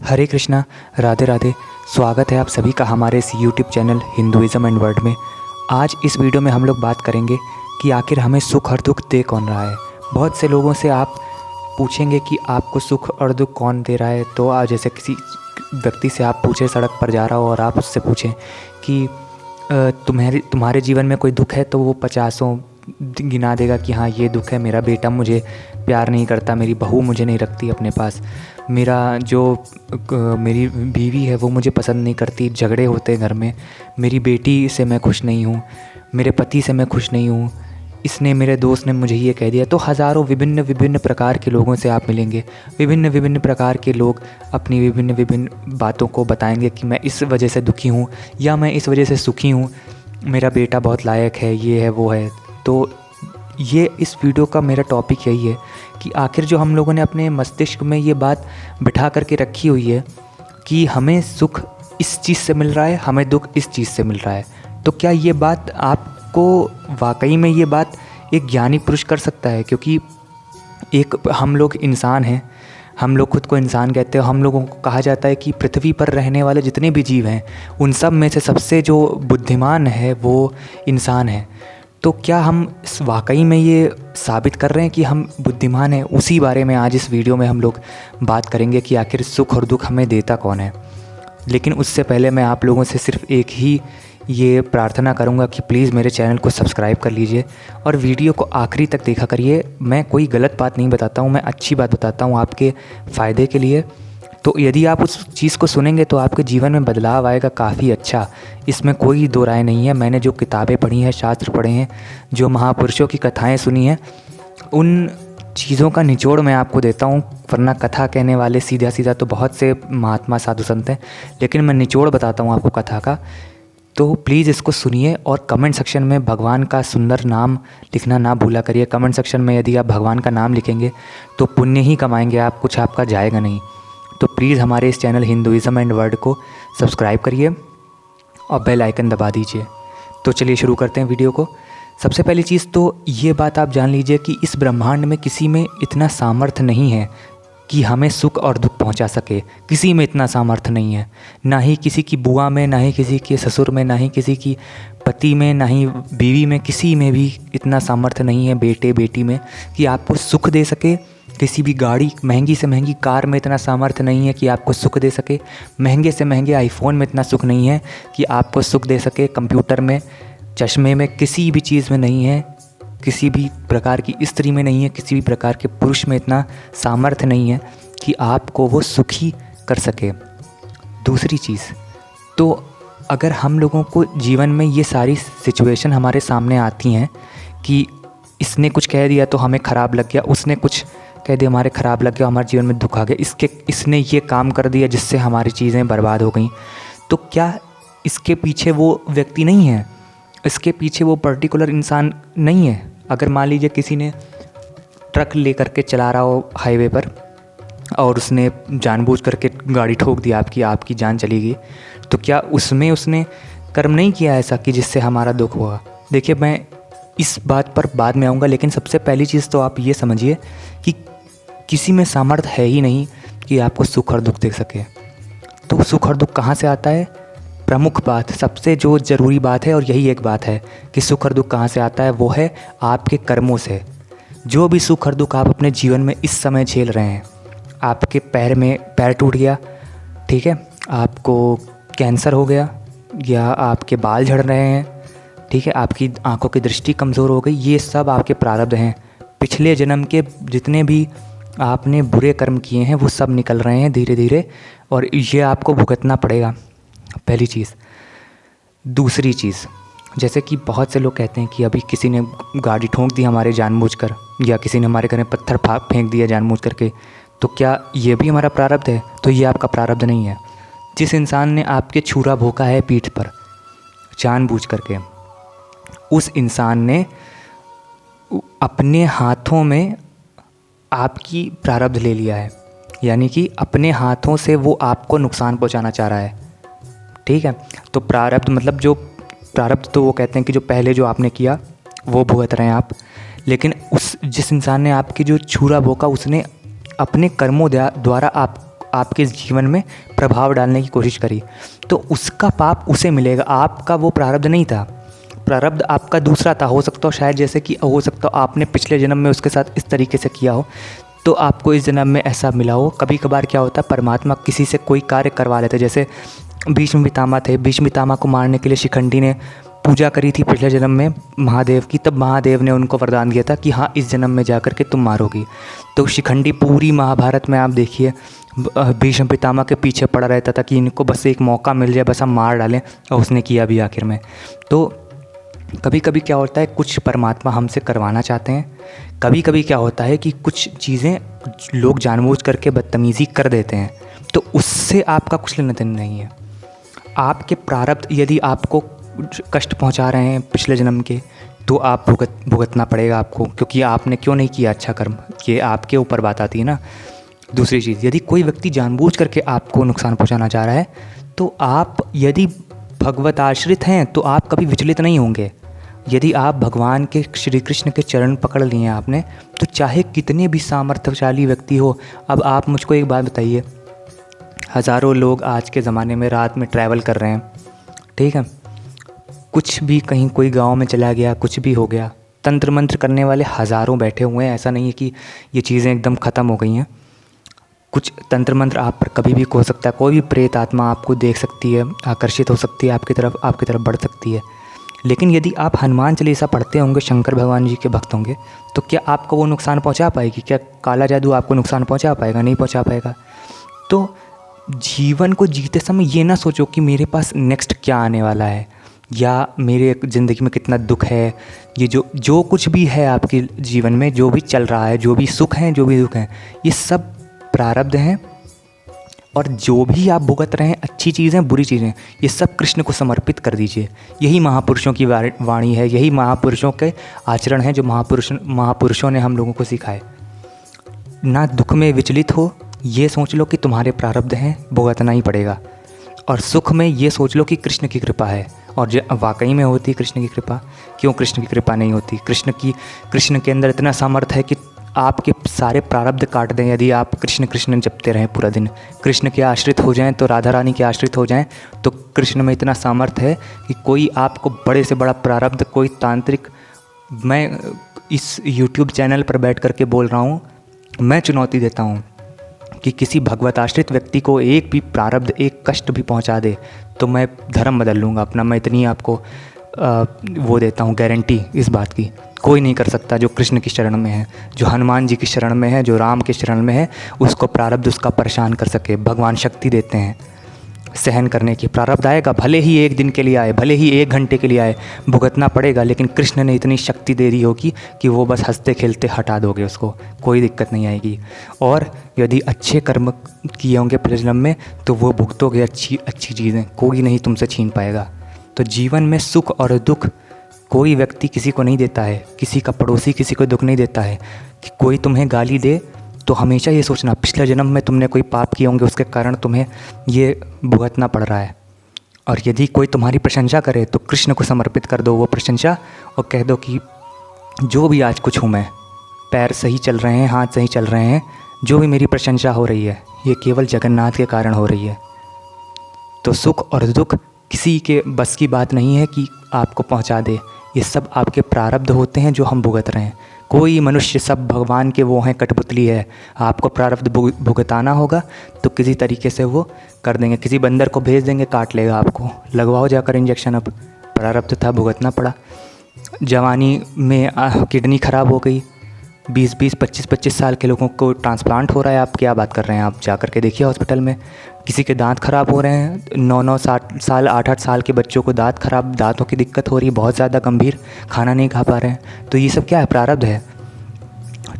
हरे कृष्णा, राधे राधे। स्वागत है आप सभी का हमारे इस YouTube channel Hinduism and world में। आज इस वीडियो में हम लोग बात करेंगे कि आखिर हमें सुख और दुख दे कौन रहा है। बहुत से लोगों से आप पूछेंगे कि आपको सुख और दुख कौन दे रहा है, तो आप जैसे किसी व्यक्ति से आप पूछें सड़क पर जा रहा हो और आप उससे पूछें कि तुम्हारे जीवन में कोई दुख है, तो वो 50 गिना देगा कि हाँ ये दुख है, मेरा बेटा मुझे प्यार नहीं करता, मेरी बहू मुझे नहीं रखती अपने पास, मेरी बीवी है वो मुझे पसंद नहीं करती, झगड़े होते हैं घर में, मेरी बेटी से मैं खुश नहीं हूँ, मेरे पति से मैं खुश नहीं हूँ, इसने मेरे दोस्त ने मुझे ये कह दिया। तो हज़ारों विभिन्न विभिन्न प्रकार के लोगों से आप मिलेंगे। विभिन्न विभिन्न प्रकार के लोग अपनी विभिन्न विभिन्न बातों को बताएंगे कि मैं इस वजह से दुखी हूँ या मैं इस वजह से सुखी हूँ, मेरा बेटा बहुत लायक है, ये है वो है। तो ये इस वीडियो का मेरा टॉपिक यही है कि आखिर जो हम लोगों ने अपने मस्तिष्क में ये बात बिठा करके रखी हुई है कि हमें सुख इस चीज़ से मिल रहा है, हमें दुख इस चीज़ से मिल रहा है, तो क्या ये बात आपको वाकई में ये बात एक ज्ञानी पुरुष कर सकता है? क्योंकि हम लोग इंसान हैं, हम लोग खुद को इंसान कहते हैं। हम लोगों को कहा जाता है कि पृथ्वी पर रहने वाले जितने भी जीव हैं उन सब में से सबसे जो बुद्धिमान है वो इंसान है। तो क्या हम वाकई में ये साबित कर रहे हैं कि हम बुद्धिमान हैं? उसी बारे में आज इस वीडियो में हम लोग बात करेंगे कि आखिर सुख और दुख हमें देता कौन है। लेकिन उससे पहले मैं आप लोगों से सिर्फ एक ही ये प्रार्थना करूँगा कि प्लीज़ मेरे चैनल को सब्सक्राइब कर लीजिए और वीडियो को आखिरी तक देखा करिए। मैं कोई गलत बात नहीं बताता हूँ, मैं अच्छी बात बताता हूँ आपके फ़ायदे के लिए। तो यदि आप उस चीज़ को सुनेंगे तो आपके जीवन में बदलाव आएगा काफ़ी अच्छा, इसमें कोई दो राय नहीं है। मैंने जो किताबें पढ़ी हैं, शास्त्र पढ़े हैं, जो महापुरुषों की कथाएं सुनी हैं, उन चीज़ों का निचोड़ मैं आपको देता हूँ। वरना कथा कहने वाले सीधा सीधा तो बहुत से महात्मा साधु संत हैं, लेकिन मैं निचोड़ बताता हूँ आपको कथा का। तो प्लीज़ इसको सुनिए और कमेंट सेक्शन में भगवान का सुंदर नाम लिखना ना भूला करिए। कमेंट सेक्शन में यदि आप भगवान का नाम लिखेंगे तो पुण्य ही कमाएंगे आप, कुछ आपका जाएगा नहीं। तो प्लीज़ हमारे इस चैनल हिंदुइज़्म एंड वर्ल्ड को सब्सक्राइब करिए और बेल आइकन दबा दीजिए। तो चलिए शुरू करते हैं वीडियो को। सबसे पहली चीज़ तो ये बात आप जान लीजिए कि इस ब्रह्मांड में किसी में इतना सामर्थ्य नहीं है कि हमें सुख और दुख पहुंचा सके। किसी में इतना सामर्थ्य नहीं है, ना ही किसी की बुआ में, ना ही किसी के ससुर में, ना ही किसी की पति में, ना ही बीवी में, किसी में भी इतना सामर्थ्य नहीं है, बेटे बेटी में, कि आपको सुख दे सके। किसी भी गाड़ी, महंगी से महंगी कार में इतना सामर्थ्य नहीं है कि आपको सुख दे सके। महंगे से महंगे आईफोन में इतना सुख नहीं है कि आपको सुख दे सके। कंप्यूटर में, चश्मे में, किसी भी चीज़ में नहीं है। किसी भी प्रकार की स्त्री में नहीं है, किसी भी प्रकार के पुरुष में इतना सामर्थ्य नहीं है कि आपको वो सुखी कर सके। दूसरी चीज़ तो अगर हम लोगों को जीवन में ये सारी सिचुएशन हमारे सामने आती हैं कि इसने कुछ कह दिया तो हमें ख़राब लग गया, उसने कुछ कह दिया हमारे ख़राब लग गया, हमारे जीवन में दुख आ गया, इसने ये काम कर दिया जिससे हमारी चीज़ें बर्बाद हो गई, तो क्या इसके पीछे वो व्यक्ति नहीं है? इसके पीछे वो पर्टिकुलर इंसान नहीं है? अगर मान लीजिए किसी ने ट्रक ले करके चला रहा हो हाईवे पर और उसने जानबूझ करके गाड़ी ठोक दी, आपकी जान चली गई, तो क्या उसमें उसने कर्म नहीं किया ऐसा कि जिससे हमारा दुख हुआ? देखिए, मैं इस बात पर बाद में आऊँगा, लेकिन सबसे पहली चीज़ तो आप ये समझिए कि किसी में सामर्थ्य है ही नहीं कि आपको सुख और दुख दे सके। तो सुख और दुख कहाँ से आता है? प्रमुख बात, सबसे जो ज़रूरी बात है, और यही एक बात है कि सुख और दुख कहाँ से आता है, वो है आपके कर्मों से। जो भी सुख और दुख आप अपने जीवन में इस समय झेल रहे हैं, आपके पैर टूट गया, ठीक है, आपको कैंसर हो गया, या आपके बाल झड़ रहे हैं, ठीक है, आपकी आंखों की दृष्टि कमज़ोर हो गई, ये सब आपके प्रारब्ध हैं। पिछले जन्म के जितने भी आपने बुरे कर्म किए हैं वो सब निकल रहे हैं धीरे धीरे, और ये आपको भुगतना पड़ेगा, पहली चीज़। दूसरी चीज़, जैसे कि बहुत से लोग कहते हैं कि अभी किसी ने गाड़ी ठोक दी हमारे जानबूझकर, या किसी ने हमारे घर में पत्थर फेंक दिया जानबूझ करके, तो क्या ये भी हमारा प्रारब्ध है? तो ये आपका प्रारब्ध नहीं है। जिस इंसान ने आपके छुरा भोंका है पीठ पर जानबूझ करके, उस इंसान ने अपने हाथों में आपकी प्रारब्ध ले लिया है, यानी कि अपने हाथों से वो आपको नुकसान पहुंचाना चाह रहा है, ठीक है। तो प्रारब्ध मतलब जो प्रारब्ध, तो वो कहते हैं कि जो पहले जो आपने किया वो भुगत रहे हैं आप, लेकिन जिस इंसान ने आपकी जो छुरा भोंका, उसने अपने कर्मों द्वारा आपके जीवन में प्रभाव डालने की कोशिश करी, तो उसका पाप उसे मिलेगा, आपका वो प्रारब्ध नहीं था। प्रारब्ध आपका दूसरा था। हो सकता हो शायद जैसे कि हो सकता हो आपने पिछले जन्म में उसके साथ इस तरीके से किया हो, तो आपको इस जन्म में ऐसा मिला हो। कभी कभार क्या होता है, परमात्मा किसी से कोई कार्य करवा लेते। जैसे भीष्म पितामह थे, भीष्म पितामह को मारने के लिए शिखंडी ने पूजा करी थी पिछले जन्म में महादेव की, तब महादेव ने उनको वरदान दिया था कि हाँ इस जन्म में जाकर के तुम मारोगी। तो शिखंडी पूरी महाभारत में आप देखिए भीष्म पितामह के पीछे पड़ा रहता था कि इनको बस एक मौका मिल जाए, बस हम मार डालें, और उसने किया भी आखिर में। तो कभी कभी क्या होता है, कुछ परमात्मा हमसे करवाना चाहते हैं। कभी कभी क्या होता है कि कुछ चीज़ें लोग जानबूझ करके बदतमीज़ी कर देते हैं, तो उससे आपका कुछ लेना देना नहीं है। आपके प्रारब्ध यदि आपको कष्ट पहुंचा रहे हैं पिछले जन्म के, तो आप भुगतना पड़ेगा आपको, क्योंकि आपने क्यों नहीं किया अच्छा कर्म, ये आपके ऊपर बात आती है ना। दूसरी चीज़, यदि कोई व्यक्ति जानबूझ करके आपको नुकसान पहुंचाना चाह रहा है, तो आप यदि भगवत आश्रित हैं तो आप कभी विचलित नहीं होंगे। यदि आप भगवान के श्री कृष्ण के चरण पकड़ लिए हैं आपने, तो चाहे कितने भी सामर्थ्यशाली व्यक्ति हो। अब आप मुझको एक बात बताइए, हज़ारों लोग आज के ज़माने में रात में ट्रैवल कर रहे हैं, ठीक है, कुछ भी कहीं कोई गांव में चला गया, कुछ भी हो गया, तंत्र मंत्र करने वाले हज़ारों बैठे हुए हैं। ऐसा नहीं है कि ये चीज़ें एकदम ख़त्म हो गई हैं। कुछ तंत्र मंत्र आप पर कभी भी हो सकता है, कोई भी प्रेत आत्मा आपको देख सकती है, आकर्षित हो सकती है आपकी तरफ बढ़ सकती है। लेकिन यदि आप हनुमान चालीसा पढ़ते होंगे, शंकर भगवान जी के भक्त होंगे, तो क्या आपको वो नुकसान पहुंचा पाएगी? क्या काला जादू आपको नुकसान पहुंचा पाएगा? नहीं पहुंचा पाएगा। तो जीवन को जीते समय ये ना सोचो कि मेरे पास नेक्स्ट क्या आने वाला है, या मेरे ज़िंदगी में कितना दुख है। ये जो कुछ भी है आपके जीवन में, जो भी चल रहा है, जो भी सुख हैं, जो भी दुख हैं, ये सब प्रारब्ध हैं। और जो भी आप भुगत रहे हैं, अच्छी चीज़ें, बुरी चीज़ें, ये सब कृष्ण को समर्पित कर दीजिए। यही महापुरुषों की वाणी है, यही महापुरुषों के आचरण हैं जो महापुरुषों ने हम लोगों को सिखाए। ना दुख में विचलित हो, ये सोच लो कि तुम्हारे प्रारब्ध हैं, भुगतना ही पड़ेगा। और सुख में ये सोच लो कि कृष्ण की कृपा है। और जो वाकई में होती कृष्ण की कृपा, क्यों कृष्ण की कृपा नहीं होती? कृष्ण के अंदर इतना सामर्थ्य है कि आपके सारे प्रारब्ध काट दें। यदि आप कृष्ण कृष्ण जपते रहें पूरा दिन, कृष्ण के आश्रित हो जाएं, तो राधा रानी के आश्रित हो जाएं, तो कृष्ण में इतना सामर्थ्य है कि कोई आपको बड़े से बड़ा प्रारब्ध, कोई तांत्रिक, मैं इस YouTube चैनल पर बैठ करके बोल रहा हूँ, मैं चुनौती देता हूँ कि किसी भगवत आश्रित व्यक्ति को एक भी प्रारब्ध, एक कष्ट भी पहुँचा दे, तो मैं धर्म बदल लूँगा अपना। मैं इतनी आपको वो देता हूँ गारंटी इस बात की। कोई नहीं कर सकता जो कृष्ण की शरण में है, जो हनुमान जी की शरण में है, जो राम के शरण में है, उसको प्रारब्ध उसका परेशान कर सके। भगवान शक्ति देते हैं सहन करने की। प्रारब्ध आएगा, भले ही एक दिन के लिए आए, भले ही 1 घंटे के लिए आए, भुगतना पड़ेगा। लेकिन कृष्ण ने इतनी शक्ति दे दी होगी कि वो बस हंसते खेलते हटा दोगे उसको, कोई दिक्कत नहीं आएगी। और यदि अच्छे कर्म किए होंगे पिछले जन्म में, तो वो भुगतोगे अच्छी चीज़ें, कोई नहीं तुमसे छीन पाएगा। तो जीवन में सुख और दुख कोई व्यक्ति किसी को नहीं देता है, किसी का पड़ोसी किसी को दुख नहीं देता है। कि कोई तुम्हें गाली दे तो हमेशा ये सोचना पिछले जन्म में तुमने कोई पाप किए होंगे, उसके कारण तुम्हें ये भुगतना पड़ रहा है। और यदि कोई तुम्हारी प्रशंसा करे तो कृष्ण को समर्पित कर दो वो प्रशंसा, और कह दो कि जो भी आज कुछ हूँ मैं, पैर सही चल रहे हैं, हाथ सही चल रहे हैं, जो भी मेरी प्रशंसा हो रही है, ये केवल जगन्नाथ के कारण हो रही है। तो सुख और दुख किसी के बस की बात नहीं है कि आपको पहुंचा दे। ये सब आपके प्रारब्ध होते हैं जो हम भुगत रहे हैं। कोई मनुष्य, सब भगवान के वो हैं, कठपुतली है। आपको प्रारब्ध भुगताना होगा तो किसी तरीके से वो कर देंगे। किसी बंदर को भेज देंगे, काट लेगा आपको, लगवाओ जाकर इंजेक्शन। अब प्रारब्ध था, भुगतना पड़ा। जवानी में किडनी ख़राब हो गई, 20-20, 25-25 साल के लोगों को ट्रांसप्लांट हो रहा है। आप क्या बात कर रहे हैं? आप जा कर के देखिए हॉस्पिटल में। किसी के दांत ख़राब हो रहे हैं, 9-9 साल 8-8 साल के बच्चों को दांत ख़राब, दांतों की दिक्कत हो रही है बहुत ज़्यादा गंभीर, खाना नहीं खा पा रहे हैं। तो ये सब क्या है? प्रारब्ध है,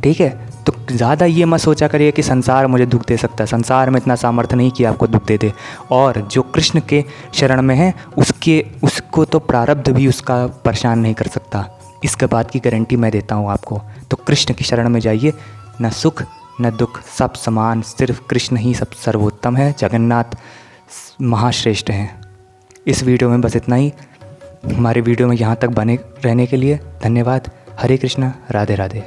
ठीक है। तो ज़्यादा ये मत सोचा करिए कि संसार मुझे दुख दे सकता है। संसार में इतना सामर्थ्य नहीं कि आपको दुख दे दे। और जो कृष्ण के शरण में है, उसको तो प्रारब्ध भी उसका परेशान नहीं कर सकता। इसके बात की गारंटी मैं देता हूँ आपको। तो कृष्ण की शरण में जाइए, न सुख न दुख, सब समान, सिर्फ कृष्ण ही सब सर्वोत्तम है। जगन्नाथ महाश्रेष्ठ हैं। इस वीडियो में बस इतना ही। हमारे वीडियो में यहाँ तक बने रहने के लिए धन्यवाद। हरे कृष्णा, राधे राधे।